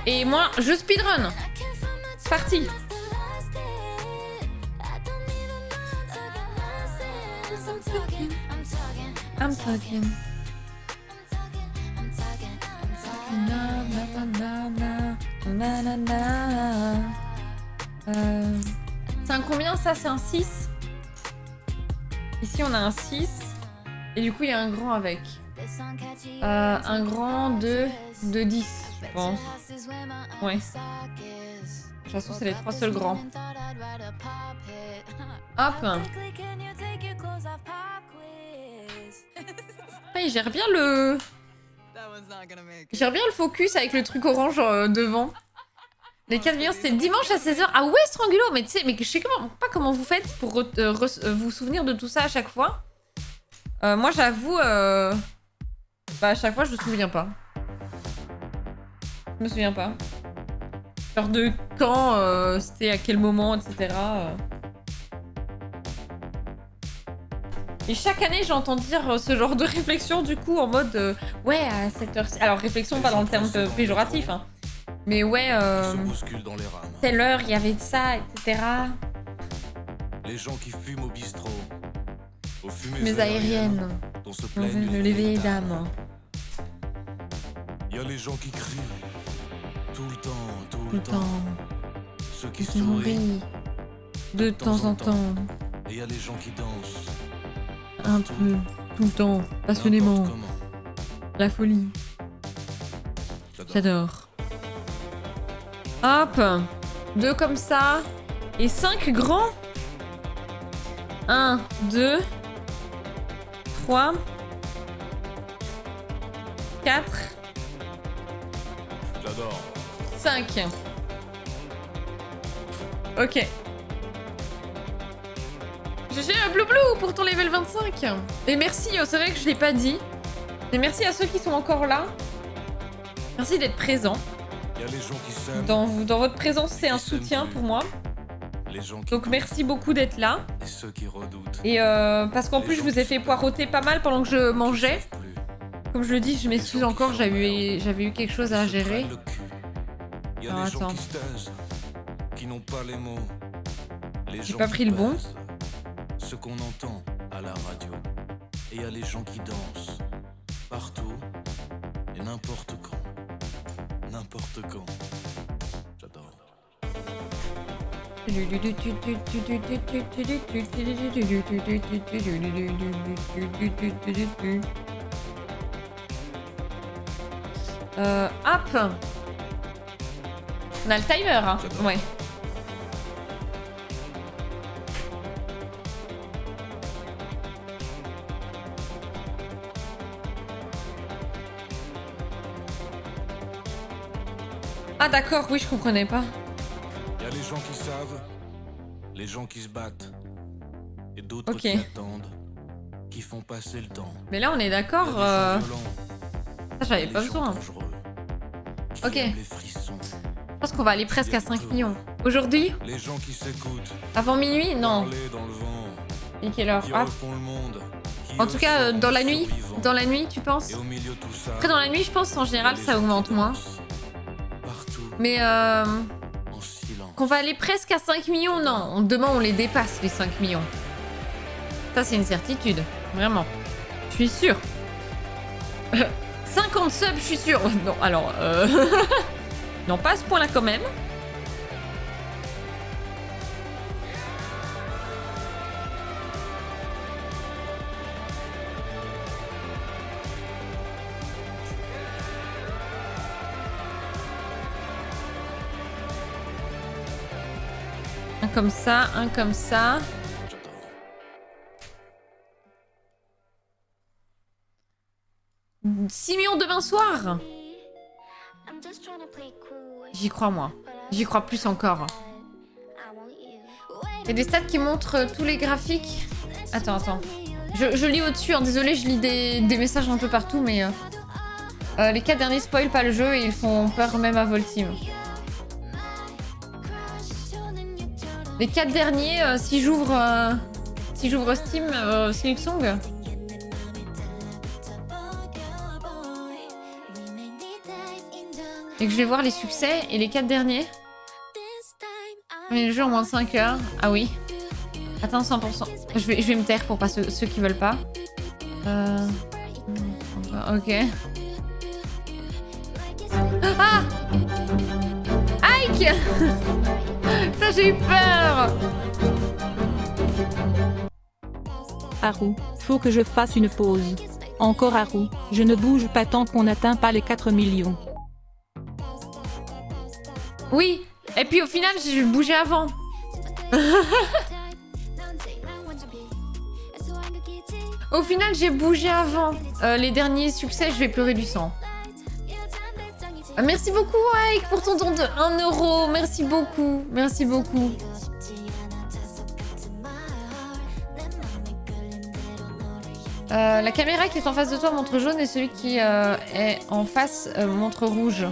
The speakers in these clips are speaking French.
Et moi, je speedrun. C'est parti. I'm talking. C'est un combien ça? C'est un 6. Ici on a un 6. Et du coup il y a un grand avec. Un grand de 10, je pense. Ouais. De toute façon c'est les 3 seuls grands. Hop. Ah, il gère bien le... Il gère bien le focus avec le truc orange devant. Les 4 millions, c'était le dimanche à 16h. Ah ouais, Strangulo, mais tu sais, mais je sais pas comment vous faites pour vous souvenir de tout ça à chaque fois. Moi, j'avoue, bah à chaque fois, je me souviens pas. Je me souviens pas. Genre de quand, c'était à quel moment, etc. Et chaque année, j'entends dire ce genre de réflexion, du coup, en mode ouais, à cette heure-ci. Alors, réflexion, pas dans le terme péjoratif, hein. Mais ouais, telle heure, il y avait ça, etc. Les gens qui fument au bistrot, aux fumées aériennes, dont se on plaignent veut le lever les dames. Il y a les gens qui crient, tout le temps, Tout le temps, Ceux qui qui nourrit de temps en temps, Et il y a les gens qui dansent, un peu, tout le temps, passionnément, n'importe comment. la folie. J'adore. Hop, 2 comme ça, et 5 grands. 1, 2, 3, 4, J'adore. 5. Ok. GG Blue Blue pour ton level 25. Et merci, c'est vrai que je l'ai pas dit. Et merci à ceux qui sont encore là. Merci d'être présents. Il y a les gens qui s'aiment, Dans votre présence, c'est un soutien pour moi. les gens qui Donc doutent, merci beaucoup d'être là. et ceux qui redoutent. Et parce qu'en plus, je vous ai fait poireauter pas mal pendant que je mangeais. Savent plus. Comme je le dis, je m'excuse encore, j'avais eu quelque chose à gérer. Il y a Alors, les gens attends. qui se taisent, qui n'ont pas les mots. Les J'ai gens pas qui pris le bon. pèsent ce qu'on entend à la radio. Et il y a les gens qui dansent partout et n'importe quand. N'importe quand. J'adore. Hop. On a le timer, hein. J'adore. Ouais. Ah d'accord, oui, je comprenais pas. Il y a les gens qui savent, les gens qui se battent, et d'autres Ok. qui attendent, qui font passer le temps. Mais là, on est Il y a d'accord. des gens violents, Ça, j'avais et pas les gens besoin. dangereux, qui Ok. aiment les frissons. Je pense qu'on va aller presque à 5 millions. Aujourd'hui? Les gens qui s'écoutent, Avant minuit? Non. parler dans le vent, Et quelle heure? qui Ah. refont le monde. Qui En eux tout cas, seront dans la nuit? survivants. Dans la nuit, tu penses? Et au milieu de tout ça, Après, dans la nuit, je pense en général, il y a les ça gens qui augmente moins. dansent, partout, Mais en silence. qu'on va aller presque à 5 millions, non. Demain, on les dépasse, les 5 millions. Ça, c'est une certitude. Vraiment. Je suis sûre. 50 subs, je suis sûre. Non, alors... non, pas à ce point-là, quand même. Un comme ça, un comme ça. J'adore. « 6 millions demain soir !» J'y crois, moi. J'y crois plus encore. Il y a des stats qui montrent tous les graphiques. Attends, attends. Je lis au-dessus, hein. Désolée, je lis des messages un peu partout, mais... les 4 derniers spoilent pas le jeu et ils font peur même à Volteam. Les 4 derniers, si j'ouvre Steam, Silksong... Et que je vais voir les succès et les 4 derniers. Mais le jeu en moins de 5 heures. Ah oui. Attends, 100%. Je vais me taire pour pas ceux qui veulent pas. Ok. Ah! Ike! Ça, j'ai eu peur! Haru, faut que je fasse une pause. Encore Haru, je ne bouge pas tant qu'on n'atteint pas les 4 millions. Oui, et puis au final, j'ai bougé avant. Au final, j'ai bougé avant. Les derniers succès, je vais pleurer du sang. Merci beaucoup, Ike, pour ton don de 1 euro. Merci beaucoup. Merci beaucoup. La caméra qui est en face de toi montre jaune et celui qui est en face montre rouge.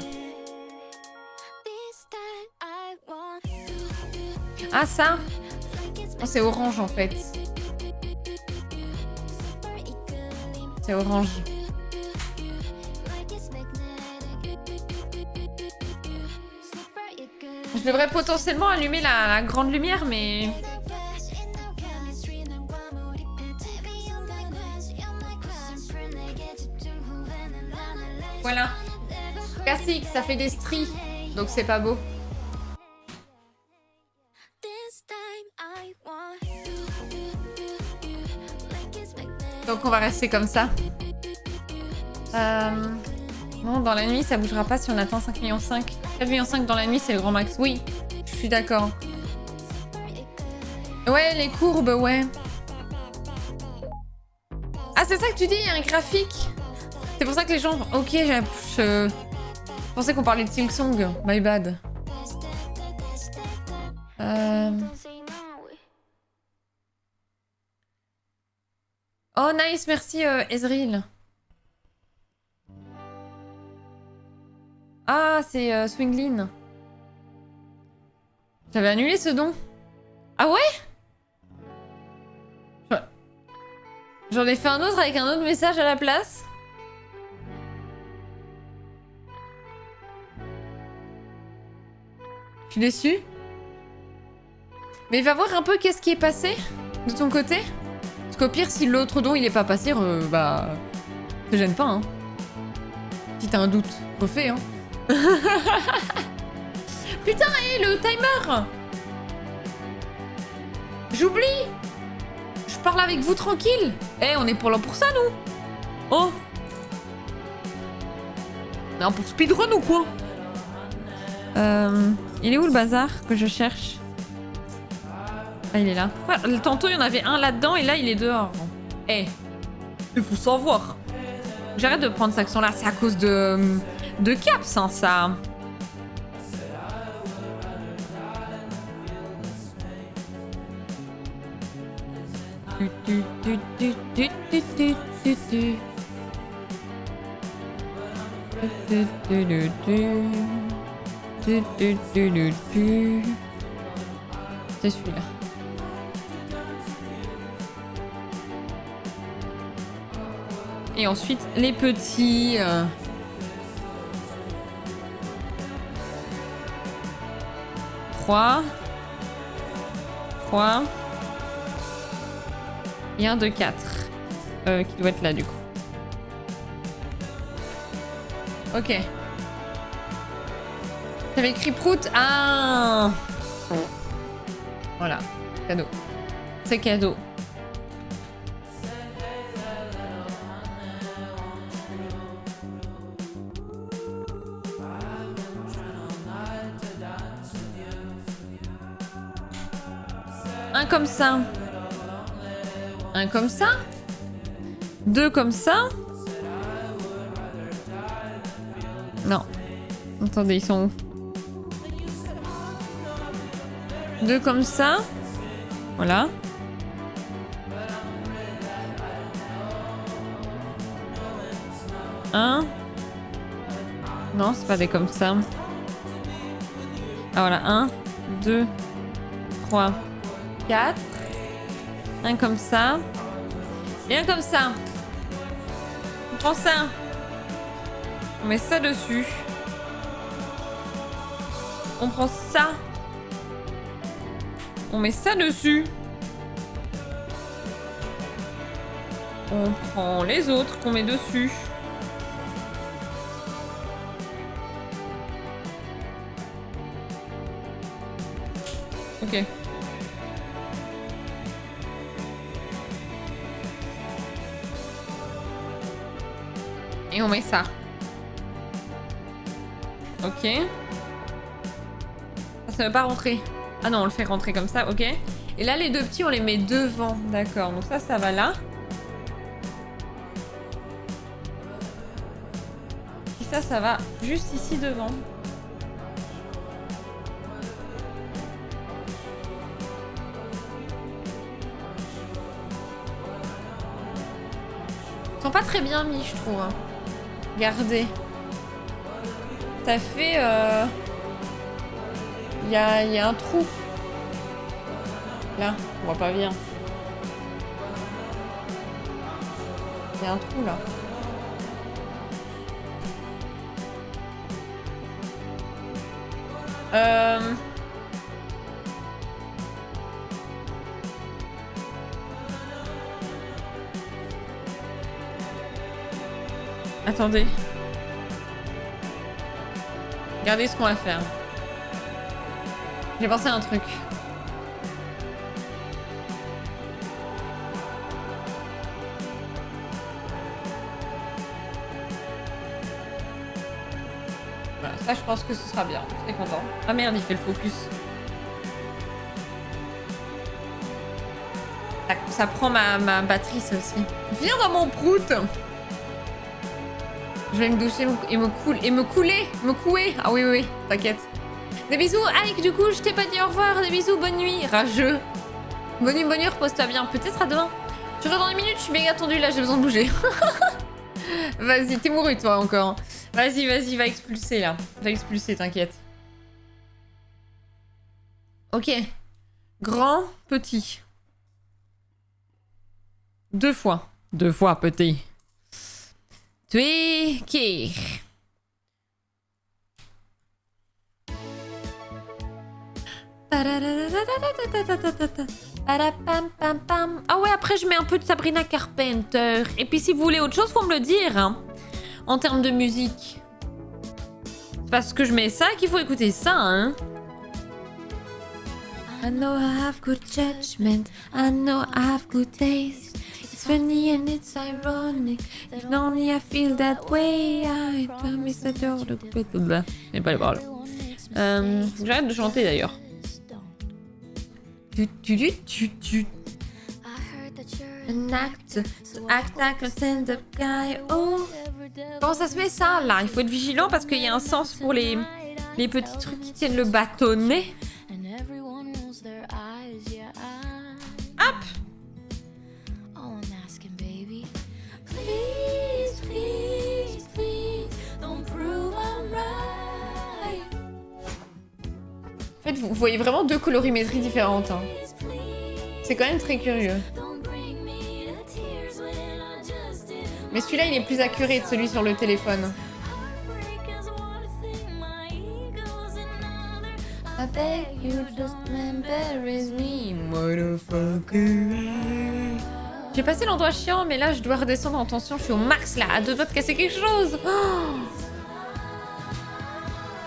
Ah, ça? Oh, c'est orange en fait. C'est orange. Je devrais potentiellement allumer la grande lumière, mais... Voilà. Classique, ça fait des stries, donc c'est pas beau. Donc on va rester comme ça. Non, dans la nuit, ça bougera pas si on atteint 5,5 millions. 4,5 millions dans la nuit, c'est le grand max. Oui, je suis d'accord. Ouais, les courbes, ouais. Ah, c'est ça que tu dis, il y a un graphique. C'est pour ça que les gens... Ok, je pensais qu'on parlait de Silksong. My bad. Oh, nice, merci Ezreal. Ah, c'est Swinglin. J'avais annulé ce don. Ah ouais? J'en ai fait un autre avec un autre message à la place. Je suis déçue. Mais va voir un peu qu'est-ce qui est passé de ton côté. Parce qu'au pire, si l'autre don il est pas passé, bah... te gêne pas, hein. Si t'as un doute, refais, hein. Putain, hé, le timer! J'oublie! Je parle avec vous tranquille. Eh, on est pour là pour ça, nous. Oh. Non, pour speedrun ou quoi? Il est où le bazar que je cherche? Ah, il est là. Ouais, tantôt, il y en avait un là-dedans et là, il est dehors. Eh, il faut savoir. J'arrête de prendre cet accent-là. C'est à cause de Caps, hein, ça. C'est celui-là. Et ensuite, les petits... 3. Et un de 4. Qui doit être là, du coup. Ok. J'avais écrit Prout. Ah. Voilà. Cadeau. C'est cadeau. Un comme ça. Un comme ça. 2 comme ça. Non. Attendez, ils sont où? 2 comme ça. Voilà. Un. Non, c'est pas des comme ça. Ah voilà, 1, 2, 3, 4. Un comme ça. Et un comme ça. On prend ça. On met ça dessus. On prend ça. On met ça dessus. On prend les autres qu'on met dessus. Ok. Et on met ça. Ok. Ça veut pas rentrer. Ah non, on le fait rentrer comme ça, ok. Et là, les deux petits, on les met devant. D'accord, donc ça va là. Et ça va juste ici devant. Ils sont pas très bien mis, je trouve. Regardez. Ça fait... Il y a un trou. Là, on voit pas bien. Il y a un trou là. Attendez. Regardez ce qu'on va faire. J'ai pensé à un truc. Voilà, ça je pense que ce sera bien. Je suis content. Ah merde, il fait le focus. Ça prend ma batterie, ça aussi. Viens dans mon prout. Je vais me doucher et me couler. Ah oui, t'inquiète. Des bisous, Ike, du coup, je t'ai pas dit au revoir. Des bisous, bonne nuit, rageux. Bonne nuit, repose-toi bien. Peut-être à demain. Je reviens dans une minute, je suis méga tendue, là, j'ai besoin de bouger. Vas-y, t'es mouru, toi, encore. Vas-y, va expulser, là. Va expulser, t'inquiète. Ok. Grand, petit. 2 fois. 2 fois, petit. Tweaker. Ah ouais, après je mets un peu de Sabrina Carpenter. Et puis si vous voulez autre chose, faut me le dire. Hein, en termes de musique. C'est parce que je mets ça qu'il faut écouter ça. Hein. I know I have good judgment. I know I have good taste. It's funny and it's ironic. If only I feel that way, I promise that you're the good. J'ai pas les paroles. J'arrête de chanter d'ailleurs. An act like a stand-up guy. Oh. Comment ça se met ça là? Il faut être vigilant parce qu'il y a un sens pour les petits trucs qui tiennent le bâtonnet. Hop. En fait, vous voyez vraiment 2 colorimétries différentes. Hein. C'est quand même très curieux. Mais celui-là, il est plus accuré que celui sur le téléphone. I beg you just embarrass me, motherfucker. J'ai passé l'endroit chiant, mais là, je dois redescendre en tension. Je suis au max, là, à 2 doigts de casser quelque chose. Oh.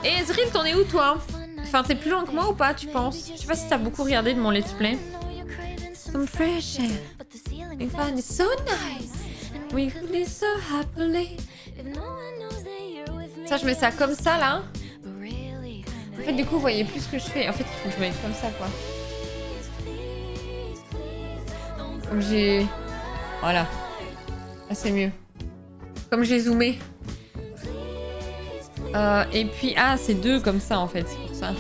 Et Ezreal, t'en es où, toi? Enfin, t'es plus loin que moi ou pas, tu penses? Je sais pas si t'as beaucoup regardé de mon let's play. Some fresh air. We find it so nice. We live so happily. Ça, je mets ça comme ça, là. En fait, du coup, vous voyez plus ce que je fais. En fait, il faut que je mette comme ça, quoi. Comme j'ai... Voilà. Là, c'est mieux. Comme j'ai zoomé. Et puis, ah, c'est 2 comme ça, en fait. C'est pour ça.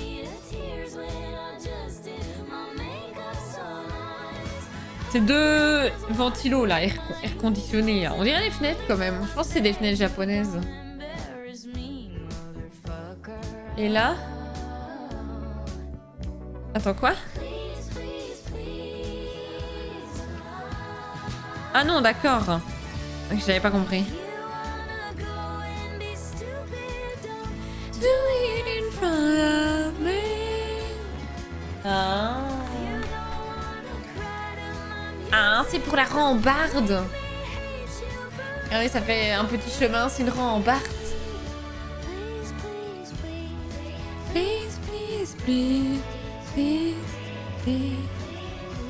C'est 2 ventilos, là. Air conditionné, là. On dirait des fenêtres, quand même. Je pense que c'est des fenêtres japonaises. Et là... Attends, quoi? Ah non, d'accord. J'avais pas compris. Do it in front of c'est pour la rambarde. Regardez, ça fait un petit chemin, c'est une rambarde. Please, please, please, please, please.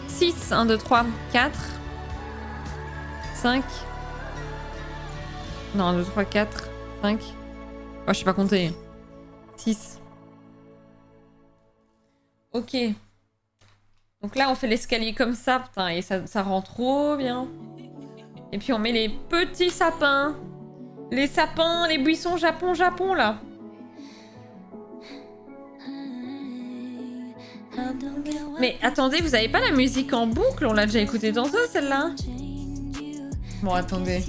6, 1, 2, 3, 4, 5. Non, 1, 2, 3, 4, 5. Oh, je sais pas compter. 6. Ok. Donc là, on fait l'escalier comme ça, putain, et ça rend trop bien. Et puis on met les petits sapins. Les sapins, les buissons Japon, là. Mais attendez, vous avez pas la musique en boucle? On l'a déjà écoutée dans eux, celle-là. Bon, attendez.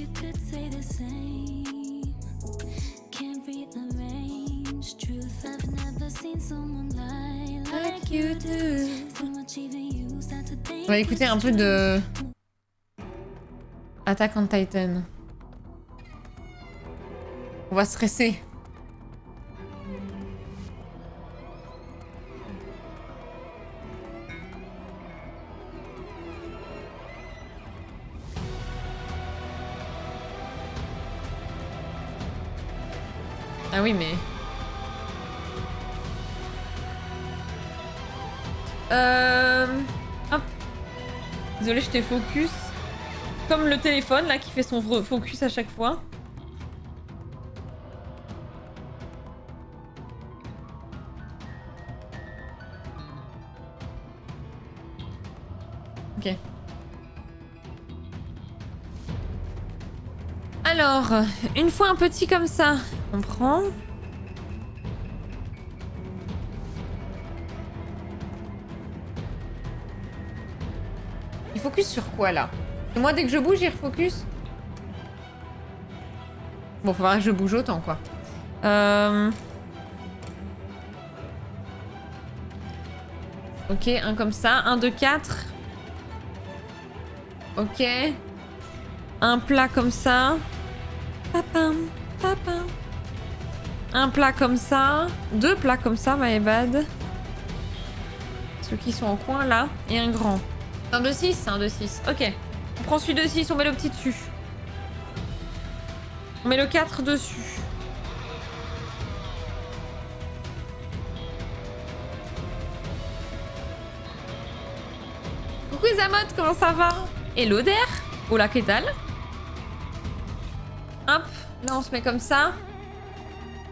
On va écouter un peu de Attack on Titan. On va stresser. Ah oui, mais... Hop. Désolée, je t'ai focus. Comme le téléphone, là, qui fait son focus à chaque fois. Ok. Alors, une fois un petit comme ça, on prend... Il focus sur quoi, là? Et moi, dès que je bouge, il refocus. Bon, faudra que je bouge autant, quoi. Ok, un comme ça. 1, 2, 4. Ok. Un plat comme ça. Papam, papam. Un plat comme ça. 2 plats comme ça, my bad. Ceux qui sont en coin, là. Et un grand. Un 2-6, un 2-6. Ok. On prend celui de 6, on met le petit dessus. On met le 4 dessus. Coucou Zamot, comment ça va? Hello der. Hola, que tal? Hop, là on se met comme ça.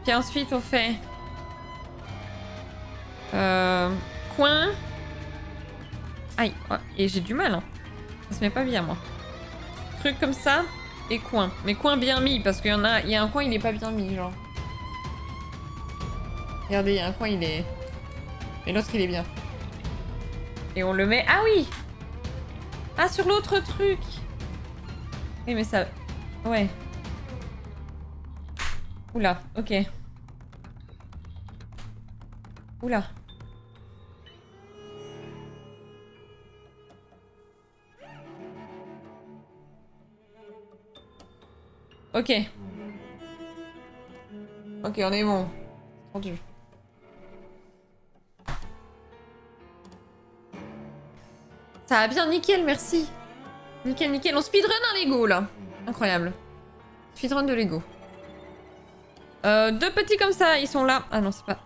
Puis ensuite on fait... coin. Aïe, oh, et j'ai du mal, hein. Ça se met pas bien, moi. Truc comme ça, et coin. Mais coin bien mis, parce qu'il y a un coin, il est pas bien mis, genre. Regardez, il y a un coin, il est... Et l'autre, il est bien. Et on le met... Ah oui! Ah, sur l'autre truc! Oui, mais ça... Ouais. Oula, ok. Oula. Ok. Ok, on est bon. Entendu. Ça va bien, nickel, merci. Nickel, nickel. On speedrun un Lego, là. Incroyable. Speedrun de Lego. 2 petits comme ça, ils sont là. Ah non, c'est pas...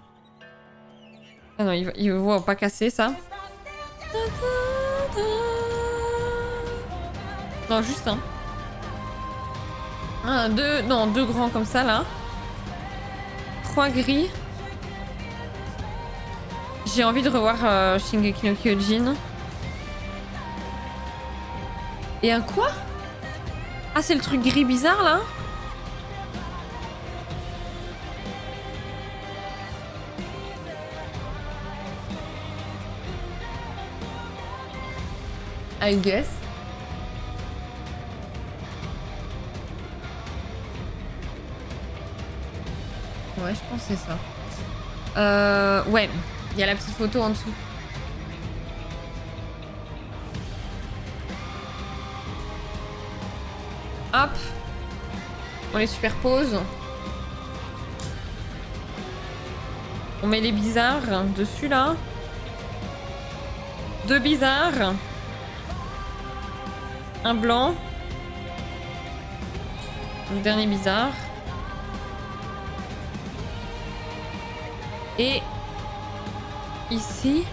Ah non, il va pas casser, ça. Non, juste un. 1, 2... Non, 2 grands comme ça, là. 3 gris. J'ai envie de revoir Shingeki no Kyojin. Et un quoi? Ah, c'est le truc gris bizarre, là? I guess. Ouais, je pense que c'est ça. Ouais, il y a la petite photo en dessous. Hop. On les superpose. On met les bizarres dessus, là. 2 bizarres. Un blanc. Le dernier bizarre. Et ici,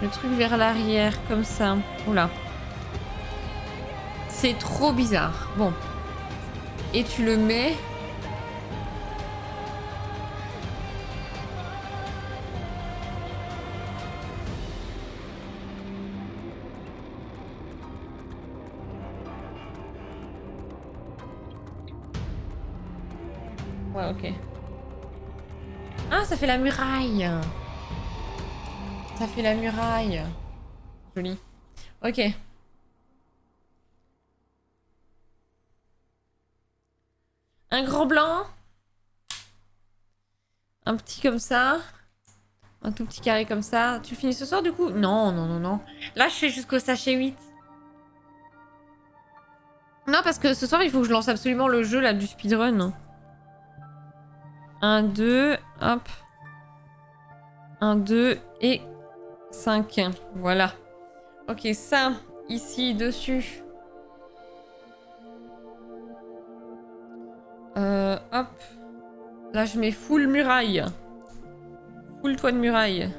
le truc vers l'arrière, comme ça. Oula. C'est trop bizarre. Bon. Et tu le mets... Ouais, ok. Ah, ça fait la muraille. Ça fait la muraille. Joli. Ok. Un grand blanc. Un petit comme ça. Un tout petit carré comme ça. Tu finis ce soir du coup? Non, non, non, non. Là, je fais jusqu'au sachet 8. Non, parce que ce soir, il faut que je lance absolument le jeu là du speedrun. 1, 2, hop. 1, 2 et 5. Voilà. Ok, ça, ici, dessus. Hop. Là, je mets full muraille. Full toit de muraille.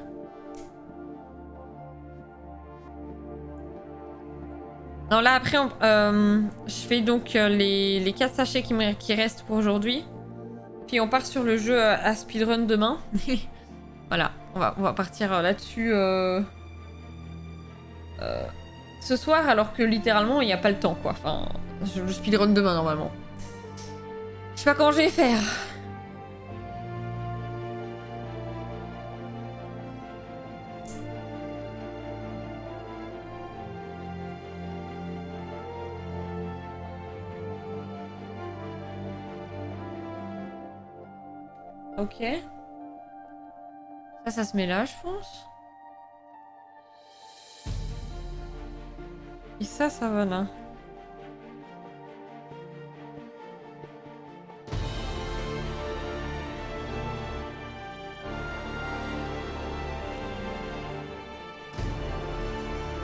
Non, là, après, je fais donc les 4 sachets qui restent pour aujourd'hui. Puis on part sur le jeu à speedrun demain. Voilà, on va partir là-dessus ce soir, alors que littéralement, il n'y a pas le temps, quoi. Enfin, je speedrun demain, normalement. Je sais pas comment je vais faire. Ok. Ça se met là, je pense. Et ça va là.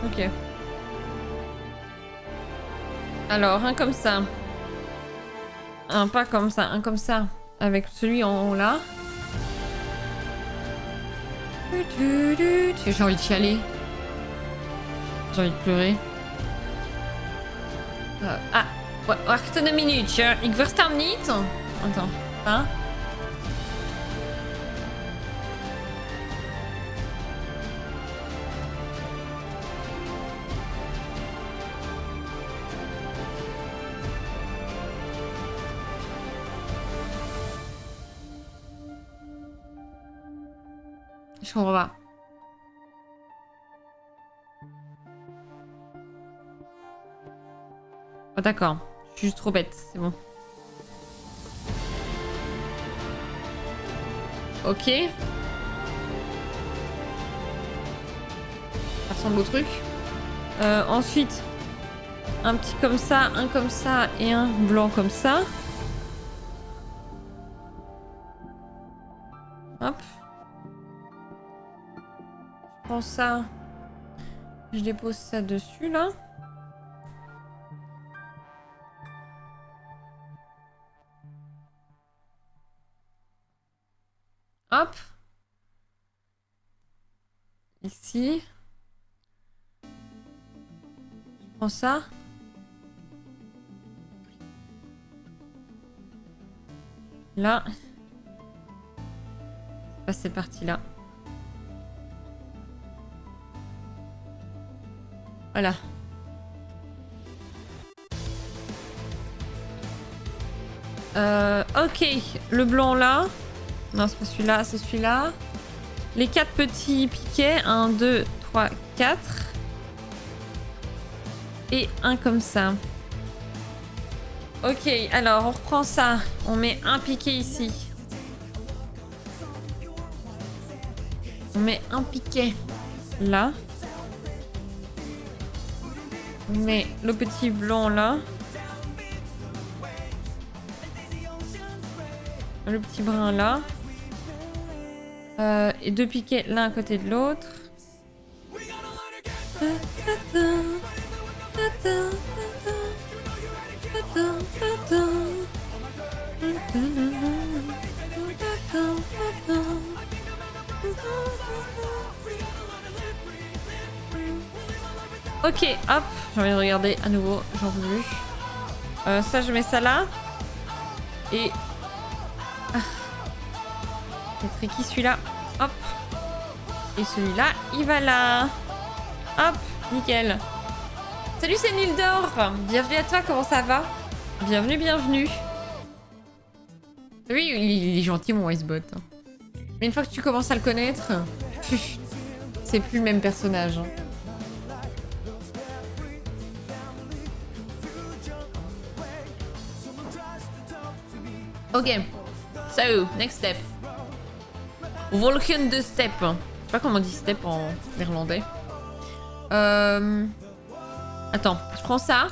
Ok. Alors, un comme ça. Un pas comme ça, un comme ça. Avec celui en haut là. J'ai envie de chialer. J'ai envie de pleurer. Ah, wacht een minuutje. Ik versta hem niet. Attends. Hein? Je comprends pas. Oh, d'accord. Je suis juste trop bête, c'est bon. Ok. Ça ressemble au truc. Ensuite, un petit comme ça, un comme ça et un blanc comme ça. Hop. Je prends ça. Je dépose ça dessus, là. Hop. Ici. Je prends ça. Là. Pas cette partie-là. Voilà. Ok. Le blanc là. Non, c'est pas celui-là, c'est celui-là. Les 4 petits piquets. 1, 2, 3, 4. Et un comme ça. Ok, alors on reprend ça. On met un piquet ici. On met un piquet là. On met le petit blanc là. Le petit brun là. Et 2 piquets l'un à côté de l'autre. Ok, hop, j'ai envie de regarder à nouveau, j'en peux plus. Ça, je mets ça là. Et... Ah. C'est tricky celui-là. Hop. Et celui-là, il va là. Hop, nickel. Salut, c'est Nildor. Bienvenue à toi, comment ça va? Bienvenue, bienvenue. Oui, il est gentil, mon Icebot. Mais une fois que tu commences à le connaître, c'est plus le même personnage. Ok, so, next step. Volcan de step. Je sais pas comment on dit step en néerlandais. Attends, je prends ça.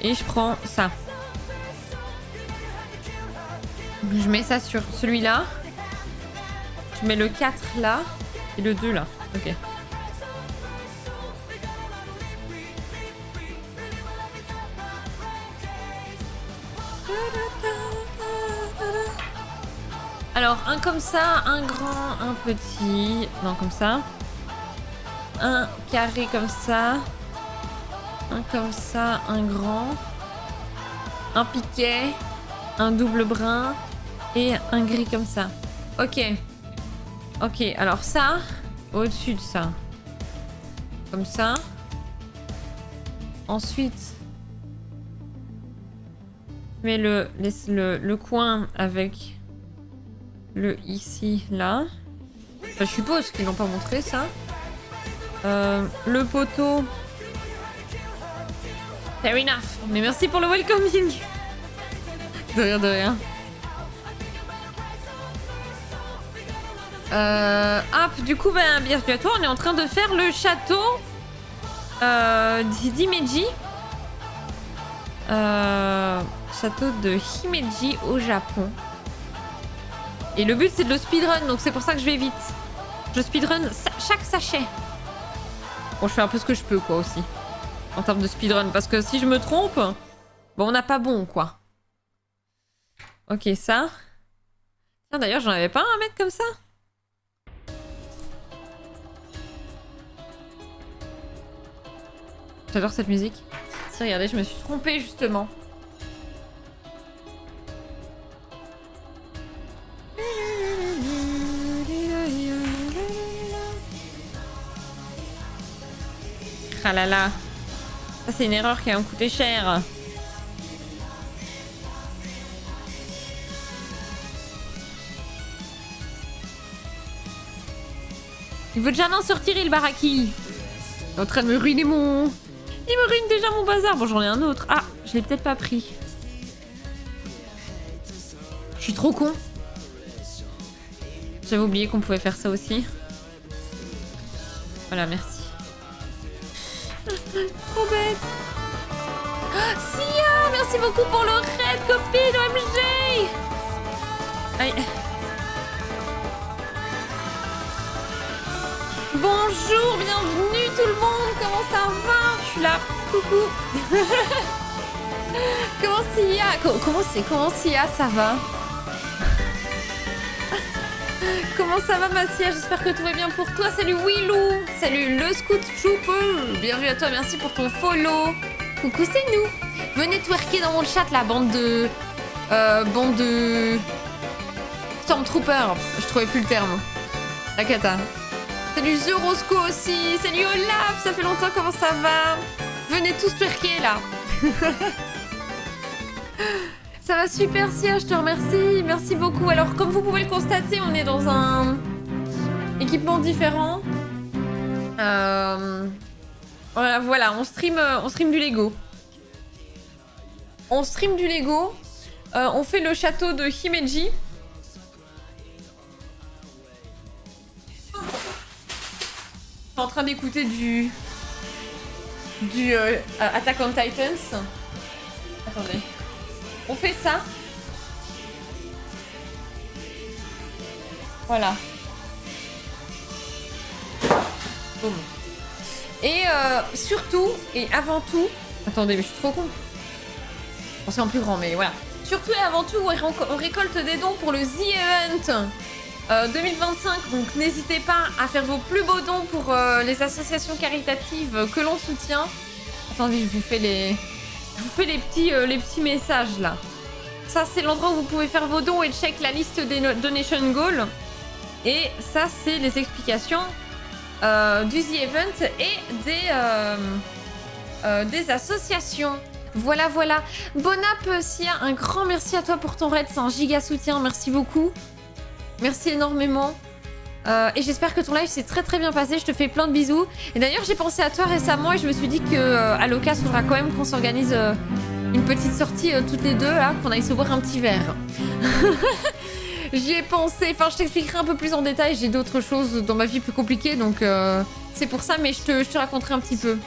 Et je prends ça. Je mets ça sur celui-là. Je mets le 4 là. Et le 2 là. Ok. Alors, un comme ça, un grand, un petit. Non, comme ça. Un carré comme ça. Un comme ça, un grand. Un piquet. Un double brun. Et un gris comme ça. Ok. Ok, alors ça, au-dessus de ça. Comme ça. Ensuite, je mets le coin avec le ici, là. Enfin, je suppose qu'ils n'ont pas montré ça. Le poteau. Fair enough. Mais merci pour le welcoming. De rien, de rien. Hop, du coup, ben, bienvenue à toi. On est en train de faire le château d'Himeji. Château de Himeji au Japon. Et le but, c'est de le speedrun, donc c'est pour ça que je vais vite. Je speedrun chaque sachet. Bon, je fais un peu ce que je peux, quoi, aussi. En termes de speedrun, parce que si je me trompe, bon, on n'a pas bon, quoi. Ok, ça. Tiens, d'ailleurs, j'en avais pas un à mettre comme ça. J'adore cette musique. Si, regardez, je me suis trompée, justement. Ah là là. Ça, c'est une erreur qui va me coûter cher. Il veut déjà en sortir, il baraki. Il est en train de me ruiner mon... Il me ruine déjà mon bazar. Bon, j'en ai un autre. Ah, je l'ai peut-être pas pris. Je suis trop con. J'avais oublié qu'on pouvait faire ça aussi. Voilà, merci. Trop bête. Ah, Sia, merci beaucoup pour le raid, copine, OMG. Aïe. Bonjour, bienvenue tout le monde, comment ça va? Je suis là, coucou. Comment Sia, ça va? Comment ça va ma Sia? J'espère que tout va bien pour toi. Salut Willou. Salut le Scout Trooper. Bienvenue à toi, merci pour ton follow. Coucou, c'est nous. Venez twerker dans mon chat, la bande de... Stormtrooper. Je trouvais plus le terme. La cata. Salut The Roscoe aussi. Salut Olaf, ça fait longtemps, comment ça va? Venez tous twerker là. Ça va super Sia, je te remercie. Merci beaucoup. Alors comme vous pouvez le constater, on est dans un équipement différent. Voilà, on stream du Lego. On stream du Lego. On fait le château de Himeji. Je suis en train d'écouter du Attack on Titans. Attendez. On fait ça. Voilà. Boum. Et surtout, et avant tout... Attendez, mais je suis trop con. Bon, c'est en plus grand, mais voilà. Surtout et avant tout, on récolte des dons pour le The Event 2025. Donc n'hésitez pas à faire vos plus beaux dons pour les associations caritatives que l'on soutient. Attendez, je vous fais les petits messages là. Ça, c'est l'endroit où vous pouvez faire vos dons et check la liste des donation goals. Et ça, c'est les explications du The Event et des associations. Voilà, voilà. Bonap, Sia, un grand merci à toi pour ton raid. C'est un giga soutien. Merci beaucoup. Merci énormément. Et j'espère que ton live s'est très très bien passé. Je te fais plein de bisous. Et d'ailleurs, j'ai pensé à toi récemment et je me suis dit qu'à l'occasion, il faudra quand même qu'on s'organise une petite sortie toutes les deux, là, qu'on aille se boire un petit verre. J'y ai pensé. Enfin, je t'expliquerai un peu plus en détail. J'ai d'autres choses dans ma vie plus compliquées, donc c'est pour ça, mais je te raconterai un petit peu.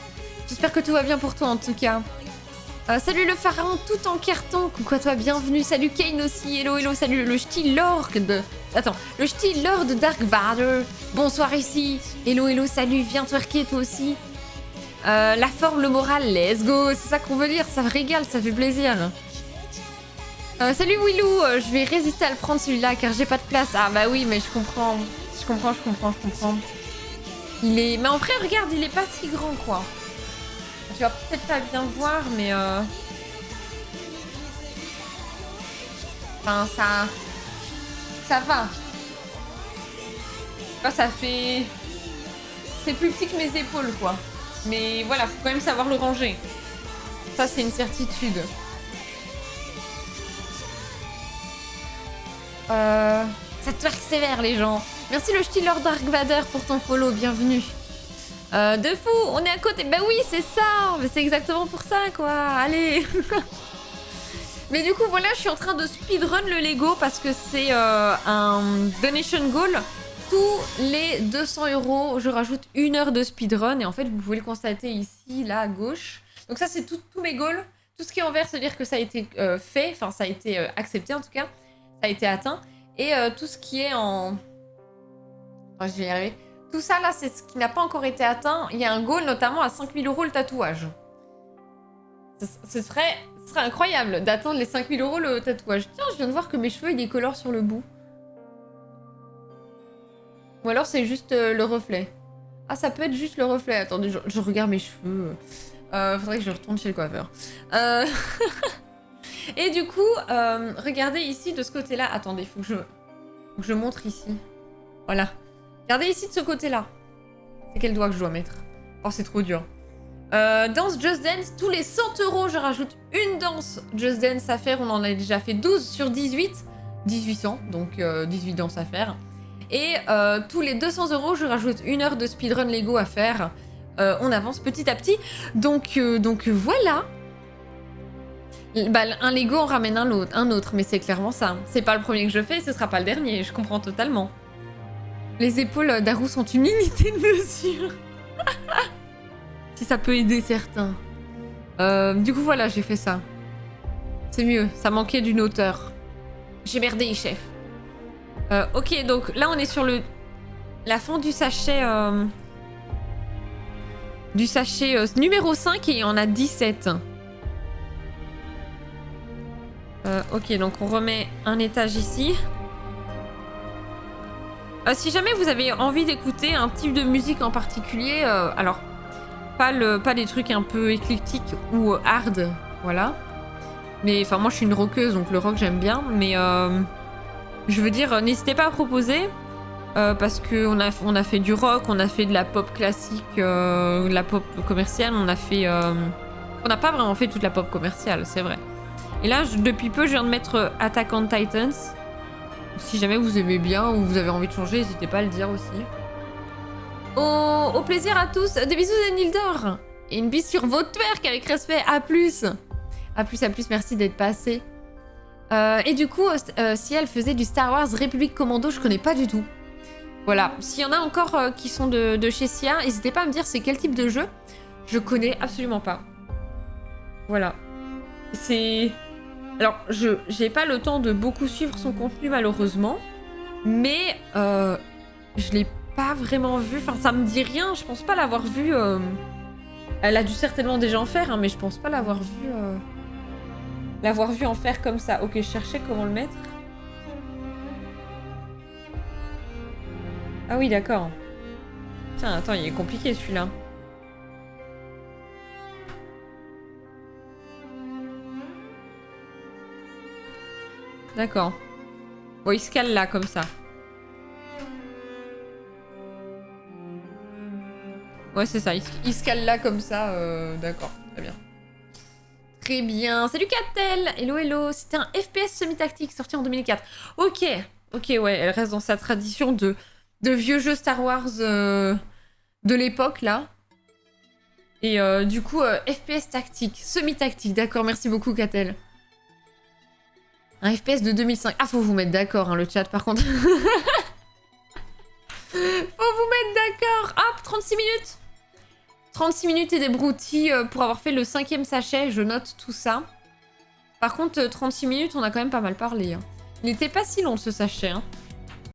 J'espère que tout va bien pour toi, en tout cas. Salut le pharaon tout en carton. Coucou à toi, bienvenue. Salut Kane aussi. Hello, hello. Salut le Ch'ti Lord de... Attends, le Ch'ti Lord Dark Vader. Bonsoir ici. Hello, hello. Salut, viens twerker toi aussi. La forme, le moral, let's go. C'est ça qu'on veut dire. Ça régale, ça fait plaisir. Salut Willou. Je vais résister à le prendre celui-là car j'ai pas de place. Ah bah oui, mais je comprends. Je comprends. Il est... Mais en vrai, regarde, il est pas si grand, quoi. Tu vas peut-être pas bien voir, mais enfin, ça va. Enfin, ça fait... C'est plus petit que mes épaules, quoi. Mais voilà, faut quand même savoir le ranger. Ça, c'est une certitude. Ça twerk sévère, les gens. Merci le Ch'ti Lord Dark Vader pour ton follow, bienvenue. De fou, on est à côté. Bah oui, c'est ça. Mais c'est exactement pour ça, quoi. Allez. Mais du coup, voilà, je suis en train de speedrun le Lego parce que c'est un donation goal. Tous les 200 €, je rajoute 1 heure de speedrun. Et en fait, vous pouvez le constater ici, là, à gauche. Donc ça, c'est tous mes goals. Tout ce qui est en vert, c'est-à-dire que ça a été fait. Enfin, ça a été accepté, en tout cas. Ça a été atteint. Et tout ce qui est en... Oh, je vais y arriver. Tout ça, là, c'est ce qui n'a pas encore été atteint. Il y a un goal, notamment, à 5 000 € le tatouage. Ce serait incroyable d'atteindre les 5 000 € le tatouage. Tiens, je viens de voir que mes cheveux, ils décolorent sur le bout. Ou alors, c'est juste le reflet. Ah, ça peut être juste le reflet. Attendez, je regarde mes cheveux. Faudrait que je retourne chez le coiffeur. Et du coup, regardez ici, de ce côté-là. Attendez, faut que je montre ici. Voilà. Regardez ici de ce côté-là. C'est quel doigt que je dois mettre? Oh, c'est trop dur. Danse Just Dance, tous les 100 €, je rajoute une danse Just Dance à faire. On en a déjà fait 12 sur 18. 1800, donc 18 danses à faire. Et tous les 200 €, je rajoute 1 heure de speedrun Lego à faire. On avance petit à petit. Donc voilà. Bah, un Lego, on ramène un autre, mais c'est clairement ça. C'est pas le premier que je fais, ce sera pas le dernier, je comprends totalement. Les épaules d'Haru sont une unité de mesure. Si ça peut aider certains. Du coup, voilà, j'ai fait ça. C'est mieux, ça manquait d'une hauteur. J'ai merdé, chef. Ok, donc là, on est sur la fin du sachet... numéro 5 et on a 17. Ok, donc on remet un étage ici. Si jamais vous avez envie d'écouter un type de musique en particulier, alors pas des trucs un peu éclectiques ou hard, voilà. Mais enfin moi je suis une rockeuse donc le rock j'aime bien, mais je veux dire n'hésitez pas à proposer parce que on a fait du rock, on a fait de la pop classique, de la pop commerciale, on n'a pas vraiment fait toute la pop commerciale, c'est vrai. Et là depuis peu je viens de mettre Attack on Titans. Si jamais vous aimez bien ou vous avez envie de changer, n'hésitez pas à le dire aussi. Au plaisir à tous. Des bisous Zenildor. Et une bise sur vos twerk avec respect. À plus. À plus, merci d'être passé. Et du coup, si elle faisait du Star Wars République Commando, je connais pas du tout. Voilà. S'il y en a encore qui sont de chez Sia, n'hésitez pas à me dire c'est quel type de jeu. Je connais absolument pas. Voilà. C'est... Alors, j'ai pas le temps de beaucoup suivre son contenu, malheureusement. Mais je l'ai pas vraiment vu. Enfin, ça me dit rien. Je pense pas l'avoir vu. Elle a dû certainement déjà en faire, hein, mais je pense pas l'avoir vu. L'avoir vu en faire comme ça. Ok, je cherchais comment le mettre. Ah oui, d'accord. Tiens, attends, il est compliqué celui-là. D'accord. Bon, il se cale là, comme ça. Ouais, c'est ça. Il se cale là, comme ça. D'accord. Très bien. Très bien. Salut Catel. Hello, hello. C'était un FPS semi-tactique sorti en 2004. Ok. Ok, ouais. Elle reste dans sa tradition de vieux jeux Star Wars de l'époque, là. Et du coup, FPS tactique. Semi-tactique. D'accord. Merci beaucoup, Catel. Un FPS de 2005. Ah, faut vous mettre d'accord, hein, le chat, par contre. Faut vous mettre d'accord. Hop, 36 minutes. 36 minutes et des broutilles pour avoir fait le 5e sachet. Je note tout ça. Par contre, 36 minutes, on a quand même pas mal parlé. Hein. Il n'était pas si long, ce sachet. Hein.